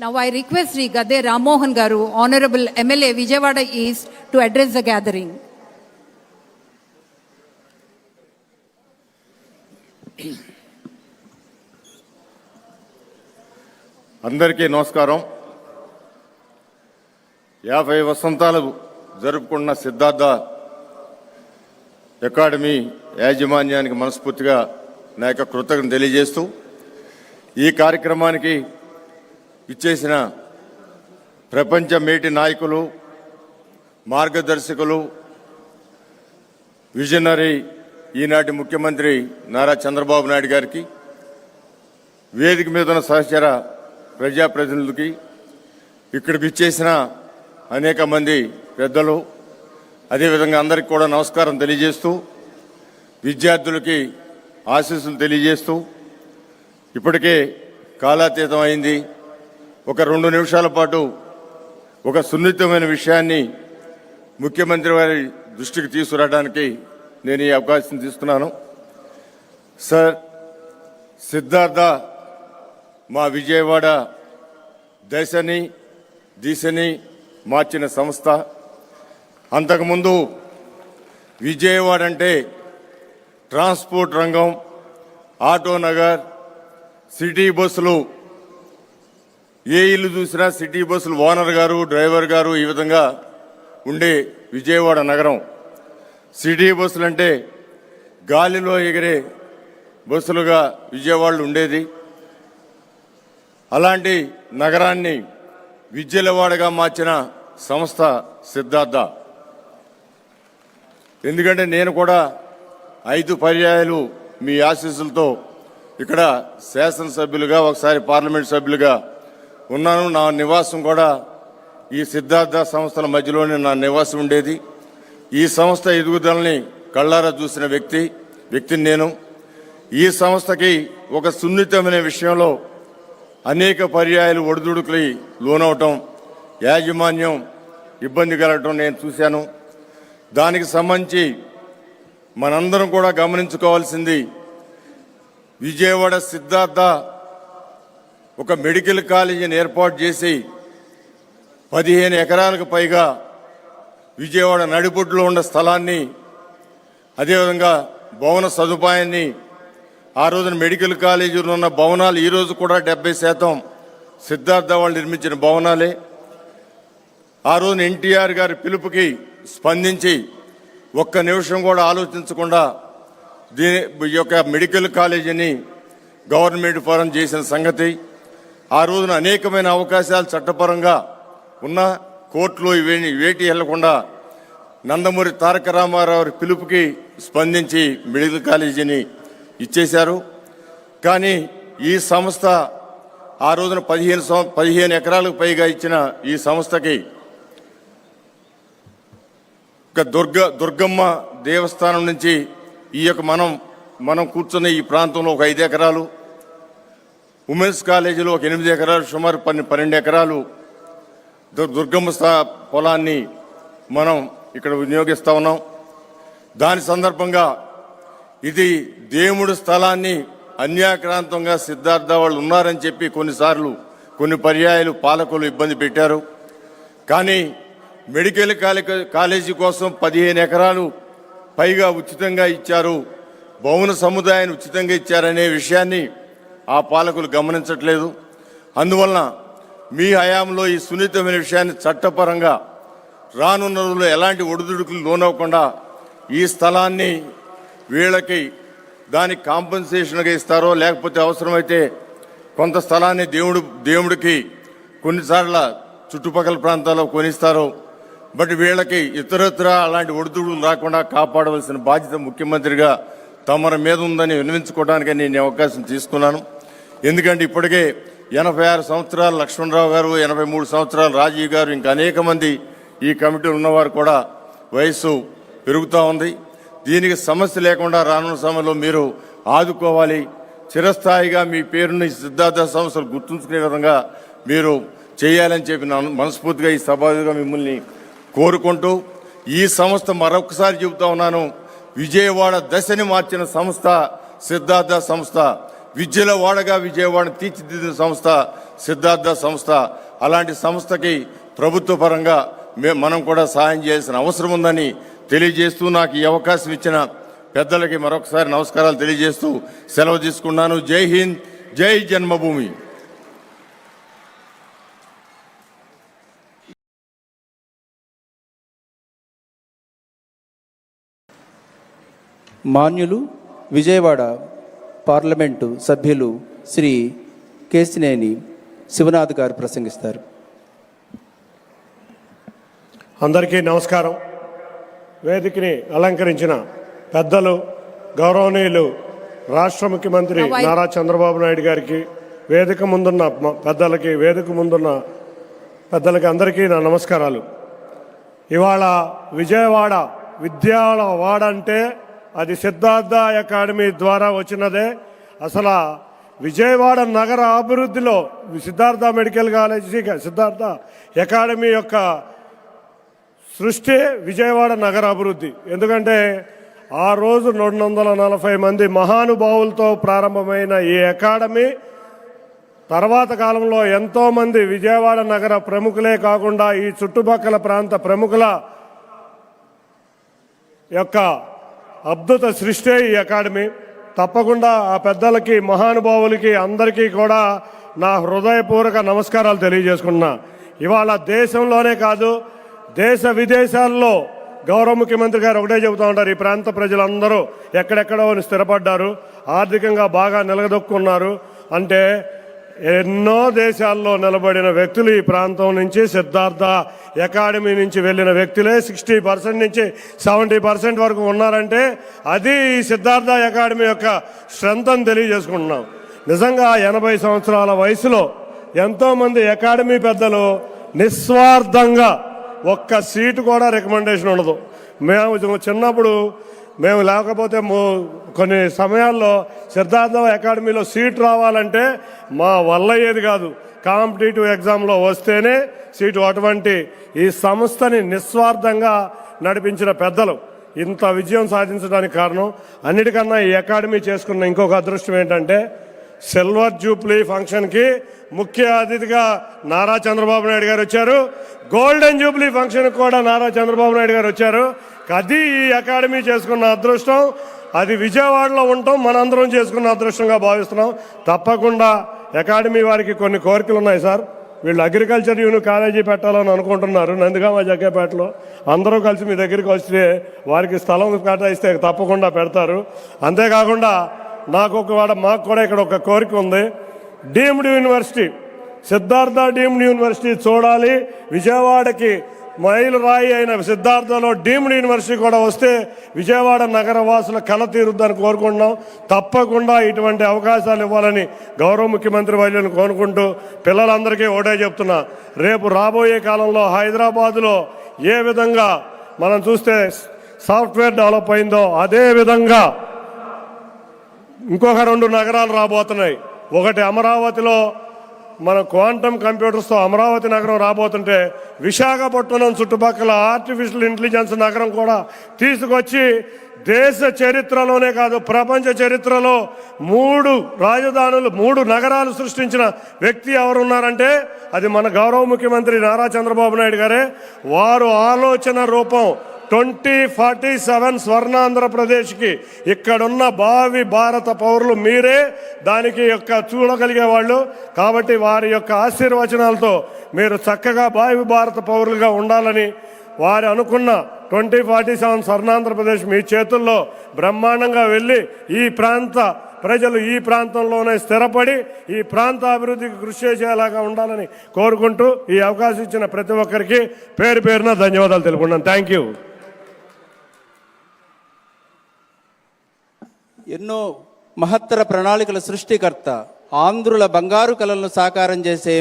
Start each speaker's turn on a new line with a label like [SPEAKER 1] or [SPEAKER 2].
[SPEAKER 1] Now I request Sri Gadde Rammohan Garu, Honorable MLA Vijayawada East, to address the gathering.
[SPEAKER 2] అందరికీ నమస్కారం. 50 వసంతాలు జరుపుకున్న Siddhartha academy యాజమాన్యానికి మనస్ఫూర్తిగా నా యొక్క కృతజ్ఞతలు తెలియజేస్తూ ఈ కార్యక్రమానికి ఇచ్చేసిన ప్రపంచ మేటి నాయకులు, మార్గదర్శకులు, విజనరీ ఈనాటి ముఖ్యమంత్రి నారా చంద్రబాబు నాయుడు గారికి, వేదిక మీద ఉన్న సహచర ప్రజాప్రతినిధులకి, ఇక్కడికి ఇచ్చేసిన అనేక మంది పెద్దలు, అదేవిధంగా అందరికీ కూడా నమస్కారం తెలియజేస్తూ, విద్యార్థులకి ఆశీస్సులు తెలియజేస్తూ, ఇప్పటికే కాలాతీతం అయింది. ఒక 2 నిమిషాల పాటు ఒక సున్నితమైన విషయాన్ని ముఖ్యమంత్రి వారి దృష్టికి తీసుకురావడానికి నేను ఈ అవకాశం తీసుకున్నాను. సార్, సిద్ధార్థ మా విజయవాడ దశని దిశని మార్చిన సంస్థ. అంతకుముందు విజయవాడ అంటే ట్రాన్స్పోర్ట్ రంగం, ఆటో నగర్, సిటీ బస్సులు, ఏ ఇల్లు చూసినా సిటీ బస్సులు ఓనర్ గారు, డ్రైవర్ గారు, ఈ విధంగా ఉండే విజయవాడ నగరం. సిటీ బస్సులు అంటే గాలిలో ఎగిరే బస్సులుగా విజయవాడలో ఉండేది. అలాంటి నగరాన్ని విద్యలవాడగా మార్చిన సంస్థ సిద్ధార్థ. ఎందుకంటే నేను కూడా 5 పర్యాయాలు మీ ఆశీస్సులతో ఇక్కడ శాసనసభ్యులుగా, ఒకసారి పార్లమెంట్ సభ్యులుగా ఉన్నాను. నా నివాసం కూడా ఈ సిద్ధార్థ సంస్థల మధ్యలోనే నా నివాసం ఉండేది. ఈ సంస్థ ఎదుగుదలని కళ్ళారా చూసిన వ్యక్తిని నేను. ఈ సంస్థకి ఒక సున్నితమైన విషయంలో అనేక పర్యాయాలు ఒడిదుడుకులు లోనవటం, యాజమాన్యం ఇబ్బంది కలగటం నేను చూశాను. దానికి సంబంధించి మనందరం కూడా గమనించుకోవాల్సింది, విజయవాడ సిద్ధార్థ ఒక మెడికల్ కాలేజీని ఏర్పాటు చేసి 15 ఎకరాలకు పైగా విజయవాడ నడిబొడ్డులో ఉన్న స్థలాన్ని, అదేవిధంగా భవన సదుపాయాన్ని, ఆ రోజున మెడికల్ కాలేజీలో ఉన్న భవనాలు ఈరోజు కూడా 70% సిద్ధార్థ వాళ్ళు నిర్మించిన భవనాలే. ఆ రోజున ఎన్టీఆర్ గారి పిలుపుకి స్పందించి ఒక్క నిమిషం కూడా ఆలోచించకుండా ఈ యొక్క మెడికల్ కాలేజీని గవర్నమెంట్ పరం చేసిన సంగతి. ఆ రోజున అనేకమైన అవకాశాలు చట్టపరంగా ఉన్న కోర్టులో వేటి వెళ్లకుండా నందమూరి తారక రామారావు పిలుపుకి స్పందించి మెడికల్ కాలేజీని ఇచ్చేశారు. కానీ ఈ సంస్థ ఆ రోజున 15 ఎకరాలకు పైగా ఇచ్చిన ఈ సంస్థకి ఒక దుర్గమ్మ దేవస్థానం నుంచి ఈ యొక్క మనం కూర్చున్న ఈ ప్రాంతంలో ఒక 5 ఎకరాలు, ఉమెన్స్ కాలేజీలో ఒక 8 ఎకరాలు, సుమారు 12 ఎకరాలు దుర్గమ్మ పొలాన్ని మనం ఇక్కడ వినియోగిస్తా ఉన్నాం. దాని సందర్భంగా ఇది దేవుడి స్థలాన్ని అన్యాక్రాంతంగా సిద్ధార్థ వాళ్ళు ఉన్నారని చెప్పి కొన్ని పర్యాయాలు పాలకులు ఇబ్బంది పెట్టారు. కానీ మెడికల్ కాలేజీ కోసం 15 ఎకరాలు పైగా ఉచితంగా ఇచ్చారు, భవన సముదాయాన్ని ఉచితంగా ఇచ్చారనే విషయాన్ని ఆ పాలకులు గమనించట్లేదు. అందువలన మీ హయాంలో ఈ సున్నితమైన విషయాన్ని చట్టపరంగా రానున్న రోజుల్లో ఎలాంటి ఒడిదుడుకులు లోనవ్వకుండా ఈ స్థలాన్ని వీళ్ళకి దానికి కాంపెన్సేషన్గా ఇస్తారో, లేకపోతే అవసరమైతే కొంత స్థలాన్ని దేవుడికి కొన్నిసార్లు చుట్టుపక్కల ప్రాంతాల్లో కొనిస్తారో, బట్ వీళ్ళకి ఇతరత్ర అలాంటి ఒడిదుడుకులు రాకుండా కాపాడవలసిన బాధ్యత ముఖ్యమంత్రిగా తమరి మీద ఉందని విన్నవించుకోవడానికి నేను అవకాశం తీసుకున్నాను. ఎందుకంటే ఇప్పటికే 86 సంవత్సరాలు లక్ష్మణరావు గారు, 83 సంవత్సరాలు రాజీవ్ గారు, ఇంకా అనేక మంది ఈ కమిటీలో ఉన్నవారు కూడా వయస్సు పెరుగుతూ ఉంది. దీనికి సమస్య లేకుండా రానున్న సమయంలో మీరు ఆదుకోవాలి. చిరస్థాయిగా మీ పేరుని సిద్ధార్థ సంస్థలు గుర్తుంచుకునే విధంగా మీరు చేయాలని చెప్పి మనస్ఫూర్తిగా ఈ సభగా మిమ్మల్ని కోరుకుంటూ, ఈ సంస్థ మరొకసారి చెబుతా ఉన్నాను, విజయవాడ దశని మార్చిన సంస్థ సిద్ధార్థ సంస్థ, విద్యల వాడగా విజయవాడను తీర్చిదిద్దిన సంస్థ సిద్ధార్థ సంస్థ. అలాంటి సంస్థకి ప్రభుత్వ పరంగా మనం కూడా సహాయం చేయాల్సిన అవసరం ఉందని తెలియజేస్తూ నాకు ఈ అవకాశం ఇచ్చిన పెద్దలకి మరొకసారి నమస్కారాలు తెలియజేస్తూ సెలవు తీసుకున్నాను. జై హింద్, జై జన్మభూమి.
[SPEAKER 3] మాన్యులు విజయవాడ పార్లమెంటు సభ్యులు శ్రీ కేసినేని శివనాథ్ గారు ప్రసంగిస్తారు.
[SPEAKER 4] అందరికీ నమస్కారం. వేదికని అలంకరించిన పెద్దలు, గౌరవనీయులు రాష్ట్ర ముఖ్యమంత్రి నారా చంద్రబాబు నాయుడు గారికి, వేదిక ముందున్న పెద్దలకి, వేదిక ముందున్న పెద్దలకి అందరికీ నా నమస్కారాలు. ఇవాళ విజయవాడ విద్యావాడ అంటే అది సిద్ధార్థ అకాడమీ ద్వారా వచ్చినదే. అసలు విజయవాడ నగర అభివృద్ధిలో Siddhartha medical college, Siddhartha academy యొక్క సృష్టి విజయవాడ నగర అభివృద్ధి. ఎందుకంటే ఆ రోజు 240 మంది మహానుభావులతో ప్రారంభమైన ఈ అకాడమీ తర్వాత కాలంలో ఎంతోమంది విజయవాడ నగర ప్రముఖులే కాకుండా ఈ చుట్టుపక్కల ప్రాంత ప్రముఖుల యొక్క అద్భుత సృష్టి ఈ అకాడమీ. తప్పకుండా ఆ పెద్దలకి, మహానుభావులకి అందరికీ కూడా నా హృదయపూర్వక నమస్కారాలు తెలియజేసుకున్నా. ఇవాళ దేశంలోనే కాదు, దేశ విదేశాల్లో గౌరవ ముఖ్యమంత్రి గారు ఒకటే చెబుతూ ఉంటారు, ఈ ప్రాంత ప్రజలందరూ ఎక్కడెక్కడో స్థిరపడ్డారు, ఆర్థికంగా బాగా నిలదొక్కున్నారు. అంటే ఎన్నో దేశాల్లో నిలబడిన వ్యక్తులు ఈ ప్రాంతం నుంచి, సిద్ధార్థ అకాడమీ నుంచి వెళ్ళిన వ్యక్తులే 60% నుంచి 70% వరకు ఉన్నారంటే అది ఈ సిద్ధార్థ అకాడమీ యొక్క స్ట్రెంత్ అని తెలియజేసుకుంటున్నాం. నిజంగా 80 సంవత్సరాల వయసులో ఎంతోమంది అకాడమీ పెద్దలు నిస్వార్థంగా ఒక్క సీటు కూడా రికమెండేషన్ ఉండదు. మేము చిన్నప్పుడు మేము లేకపోతే కొన్ని సమయాల్లో సిద్ధార్థ అకాడమీలో సీటు రావాలంటే మా వల్ల అయ్యేది కాదు. కాంపిటేటివ్ ఎగ్జామ్లో వస్తేనే సీటు. అటువంటి ఈ సంస్థని నిస్వార్థంగా నడిపించిన పెద్దలు ఇంత విజయం సాధించడానికి కారణం. అన్నిటికన్నా ఈ అకాడమీ చేసుకున్న ఇంకొక అదృష్టం ఏంటంటే సిల్వర్ జూబ్లీ ఫంక్షన్కి ముఖ్య అతిథిగా నారా చంద్రబాబు నాయుడు గారు వచ్చారు. గోల్డెన్ జూబ్లీ ఫంక్షన్ కూడా నారా చంద్రబాబు నాయుడు గారు వచ్చారు. అది ఈ అకాడమీ చేసుకున్న అదృష్టం. అది విజయవాడలో ఉంటాం మనందరం చేసుకున్న అదృష్టంగా భావిస్తున్నాం. తప్పకుండా అకాడమీ వారికి కొన్ని కోరికలు ఉన్నాయి సార్. వీళ్ళు అగ్రికల్చర్ కాలేజీ పెట్టాలని అనుకుంటున్నారు నందిగామ జగ్గేపేటలో. అందరూ కలిసి మీ దగ్గరికి వస్తే వారికి స్థలం కేటాయిస్తే తప్పకుండా పెడతారు. అంతేకాకుండా మాకు కూడా ఇక్కడ ఒక కోరిక ఉంది. Deemed university, Siddhartha deemed university చూడాలి. విజయవాడకి మైలు రాయి అయిన సిద్ధార్థలో డీమ్డ్ యూనివర్సిటీ కూడా వస్తే విజయవాడ నగర వాసుల కల తీరుద్దని కోరుకుంటున్నాం. తప్పకుండా ఇటువంటి అవకాశాలు ఇవ్వాలని గౌరవ ముఖ్యమంత్రి వర్యులను కోరుకుంటూ పిల్లలందరికీ ఒకటే చెప్తున్నా, రేపు రాబోయే కాలంలో హైదరాబాదులో ఏ విధంగా మనం చూస్తే సాఫ్ట్వేర్ డెవలప్ అయిందో అదే విధంగా ఇంకొక 2 నగరాలు రాబోతున్నాయి. ఒకటి అమరావతిలో మన క్వాంటమ్ కంప్యూటర్స్తో అమరావతి నగరం రాబోతుంటే, విశాఖపట్నం చుట్టుపక్కల ఆర్టిఫిషియల్ ఇంటెలిజెన్స్ నగరం కూడా తీసుకొచ్చి దేశ చరిత్రలోనే కాదు ప్రపంచ చరిత్రలో 3 రాజధానులు 3 నగరాలు సృష్టించిన వ్యక్తి ఎవరున్నారంటే అది మన గౌరవ ముఖ్యమంత్రి నారా చంద్రబాబు నాయుడు గారే. వారు ఆలోచన రూపం 2047 స్వర్ణాంధ్రప్రదేశ్కి ఇక్కడున్న భావి భారత పౌరులు మీరే దానికి చూడగలిగే వాళ్ళు. కాబట్టి వారి యొక్క ఆశీర్వచనాలతో మీరు చక్కగా భావి భారత పౌరులుగా ఉండాలని వారు అనుకున్న 2047 స్వర్ణాంధ్రప్రదేశ్ మీ చేతుల్లో బ్రహ్మాండంగా వెళ్ళి ఈ ప్రాంత ప్రజలు ఈ ప్రాంతంలోనే స్థిరపడి ఈ ప్రాంత అభివృద్ధికి కృషి చేసేలాగా ఉండాలని కోరుకుంటూ ఈ అవకాశం ఇచ్చిన ప్రతి ఒక్కరికి పేరు పేరున ధన్యవాదాలు తెలుపుకుంటున్నాను. Thank you.
[SPEAKER 3] ఎన్నో మహత్తర ప్రణాళికల సృష్టికర్త, ఆంధ్రుల బంగారు కలలను సాకారం చేసే